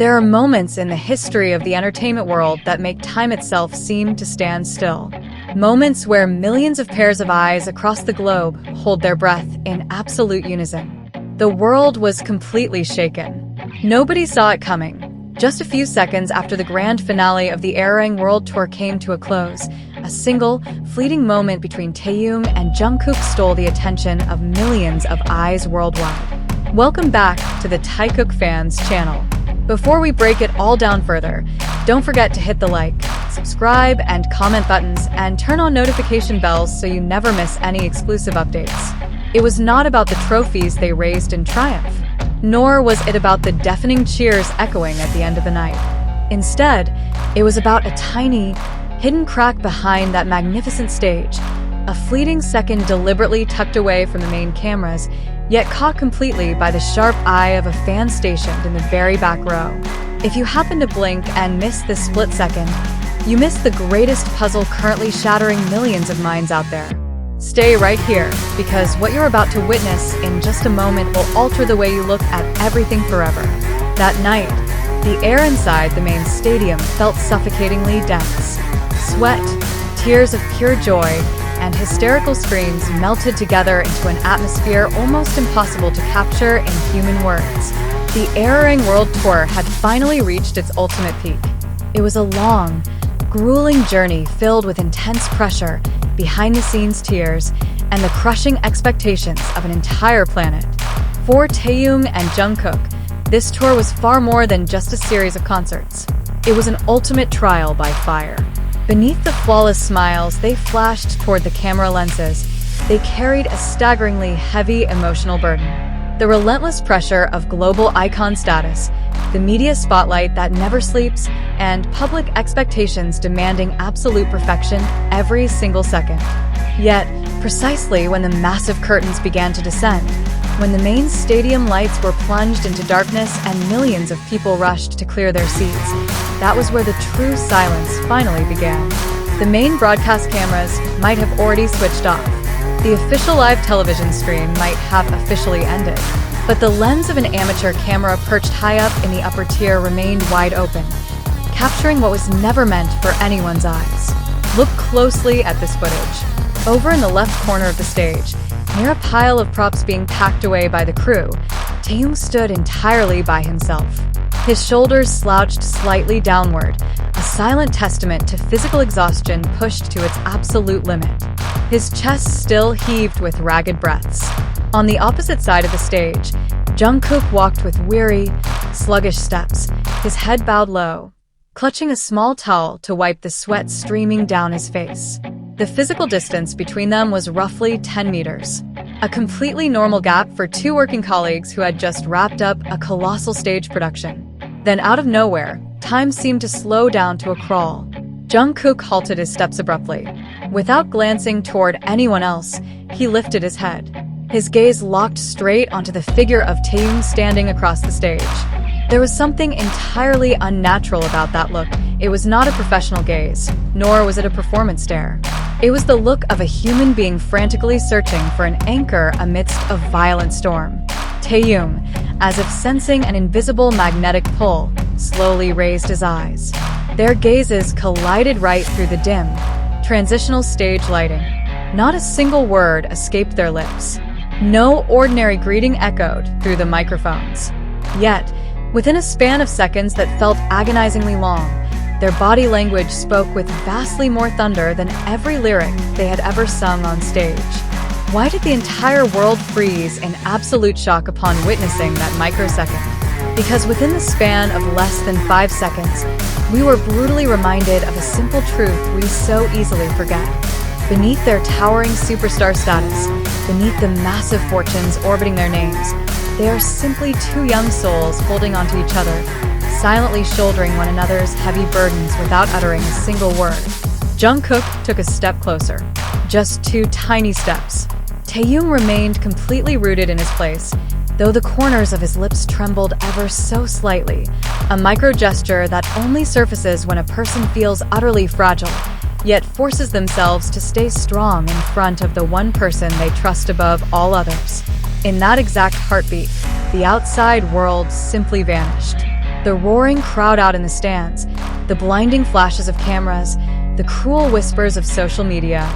There are moments in the history of the entertainment world that make time itself seem to stand still. Moments where millions of pairs of eyes across the globe hold their breath in absolute unison. The world was completely shaken. Nobody saw it coming. Just a few seconds after the grand finale of the Arirang World Tour came to a close, a single, fleeting moment between Taehyung and Jungkook stole the attention of millions of eyes worldwide. Welcome back to the Taekook Fans channel. Before we break it all down further, don't forget to hit the like, subscribe, and comment buttons, and turn on notification bells so you never miss any exclusive updates. It was not about the trophies they raised in triumph, nor was it about the deafening cheers echoing at the end of the night. Instead, it was about a tiny, hidden crack behind that magnificent stage, a fleeting second deliberately tucked away from the main cameras, yet caught completely by the sharp eye of a fan stationed in the very back row. If you happen to blink and miss this split second, you miss the greatest puzzle currently shattering millions of minds out there. Stay right here, because what you're about to witness in just a moment will alter the way you look at everything forever. That night, the air inside the main stadium felt suffocatingly dense. Sweat, tears of pure joy, and hysterical screams melted together into an atmosphere almost impossible to capture in human words. The Arirang World Tour had finally reached its ultimate peak. It was a long, grueling journey filled with intense pressure, behind-the-scenes tears, and the crushing expectations of an entire planet. For Taehyung and Jungkook, this tour was far more than just a series of concerts. It was an ultimate trial by fire. Beneath the flawless smiles they flashed toward the camera lenses, they carried a staggeringly heavy emotional burden. The relentless pressure of global icon status, the media spotlight that never sleeps, and public expectations demanding absolute perfection every single second. Yet, precisely when the massive curtains began to descend, when the main stadium lights were plunged into darkness and millions of people rushed to clear their seats, that was where the true silence finally began. The main broadcast cameras might have already switched off. The official live television stream might have officially ended. But the lens of an amateur camera perched high up in the upper tier remained wide open, capturing what was never meant for anyone's eyes. Look closely at this footage. Over in the left corner of the stage, near a pile of props being packed away by the crew, Taehyung stood entirely by himself. His shoulders slouched slightly downward, a silent testament to physical exhaustion pushed to its absolute limit. His chest still heaved with ragged breaths. On the opposite side of the stage, Jungkook walked with weary, sluggish steps, his head bowed low, clutching a small towel to wipe the sweat streaming down his face. The physical distance between them was roughly 10 meters. A completely normal gap for two working colleagues who had just wrapped up a colossal stage production. Then out of nowhere, time seemed to slow down to a crawl. Jungkook halted his steps abruptly. Without glancing toward anyone else, he lifted his head. His gaze locked straight onto the figure of Taehyung standing across the stage. There was something entirely unnatural about that look. It was not a professional gaze, nor was it a performance stare. It was the look of a human being frantically searching for an anchor amidst a violent storm. Taehyung, as if sensing an invisible magnetic pull, slowly raised his eyes. Their gazes collided right through the dim, transitional stage lighting. Not a single word escaped their lips. No ordinary greeting echoed through the microphones. Yet, within a span of seconds that felt agonizingly long, their body language spoke with vastly more thunder than every lyric they had ever sung on stage. Why did the entire world freeze in absolute shock upon witnessing that microsecond? Because within the span of less than 5 seconds, we were brutally reminded of a simple truth we so easily forget. Beneath their towering superstar status, beneath the massive fortunes orbiting their names, they are simply two young souls holding onto each other, silently shouldering one another's heavy burdens without uttering a single word. Jungkook took a step closer. Just 2 tiny steps. Taehyung remained completely rooted in his place, though the corners of his lips trembled ever so slightly, a micro-gesture that only surfaces when a person feels utterly fragile, yet forces themselves to stay strong in front of the one person they trust above all others. In that exact heartbeat, the outside world simply vanished. The roaring crowd out in the stands, the blinding flashes of cameras, the cruel whispers of social media.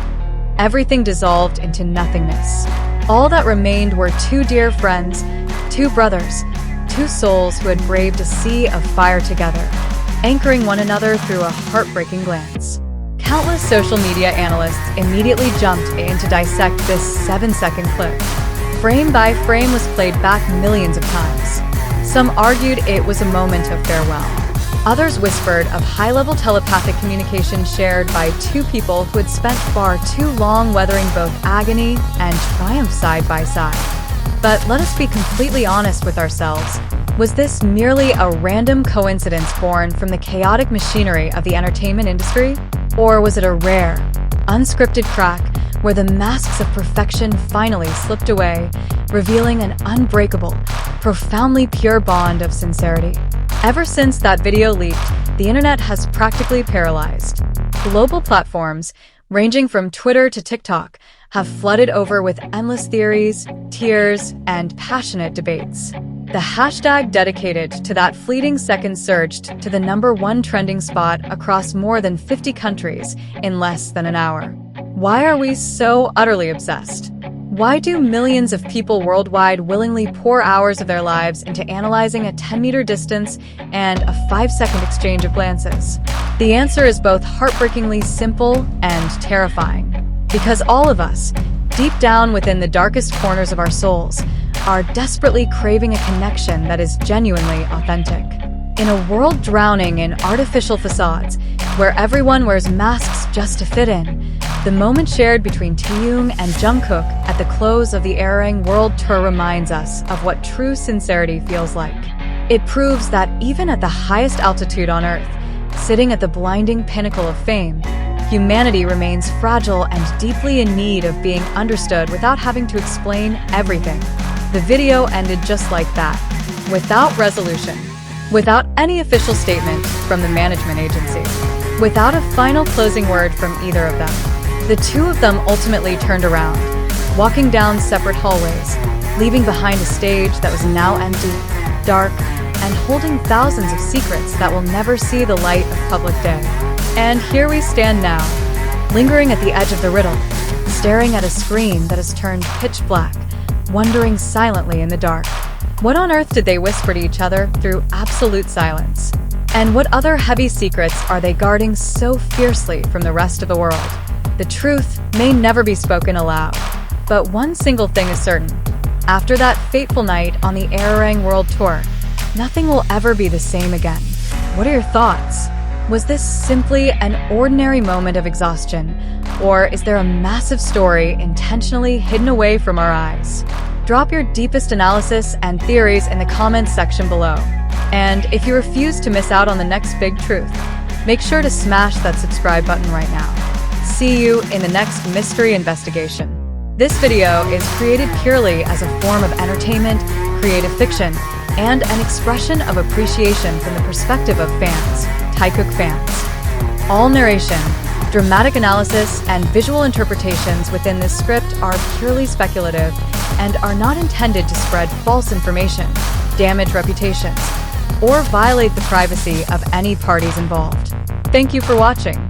Everything dissolved into nothingness. All that remained were two dear friends, two brothers, two souls who had braved a sea of fire together, anchoring one another through a heartbreaking glance. Countless social media analysts immediately jumped in to dissect this 7-second clip. Frame by frame was played back millions of times. Some argued it was a moment of farewell. Others whispered of high-level telepathic communication shared by two people who had spent far too long weathering both agony and triumph side by side. But let us be completely honest with ourselves. Was this merely a random coincidence born from the chaotic machinery of the entertainment industry? Or was it a rare, unscripted crack where the masks of perfection finally slipped away, revealing an unbreakable, profoundly pure bond of sincerity? Ever since that video leaked, the internet has practically paralyzed. Global platforms, ranging from Twitter to TikTok, have flooded over with endless theories, tears, and passionate debates. The hashtag dedicated to that fleeting second surged to the #1 trending spot across more than 50 countries in less than an hour. Why are we so utterly obsessed? Why do millions of people worldwide willingly pour hours of their lives into analyzing a 10-meter distance and a 5-second exchange of glances? The answer is both heartbreakingly simple and terrifying. Because all of us, deep down within the darkest corners of our souls, are desperately craving a connection that is genuinely authentic. In a world drowning in artificial facades, where everyone wears masks just to fit in, the moment shared between Taehyung and Jungkook at the close of the Arirang World Tour reminds us of what true sincerity feels like. It proves that even at the highest altitude on Earth, sitting at the blinding pinnacle of fame, humanity remains fragile and deeply in need of being understood without having to explain everything. The video ended just like that, without resolution, without any official statement from the management agency, without a final closing word from either of them. The two of them ultimately turned around, walking down separate hallways, leaving behind a stage that was now empty, dark, and holding thousands of secrets that will never see the light of public day. And here we stand now, lingering at the edge of the riddle, staring at a screen that has turned pitch black, wondering silently in the dark. What on earth did they whisper to each other through absolute silence? And what other heavy secrets are they guarding so fiercely from the rest of the world? The truth may never be spoken aloud, but one single thing is certain. After that fateful night on the Arirang World Tour, nothing will ever be the same again. What are your thoughts? Was this simply an ordinary moment of exhaustion, or is there a massive story intentionally hidden away from our eyes? Drop your deepest analysis and theories in the comments section below. And if you refuse to miss out on the next big truth, make sure to smash that subscribe button right now. See you in the next mystery investigation. This video is created purely as a form of entertainment, creative fiction, and an expression of appreciation from the perspective of fans, Taekook Fans. All narration, dramatic analysis, and visual interpretations within this script are purely speculative and are not intended to spread false information, damage reputations, or violate the privacy of any parties involved. Thank you for watching.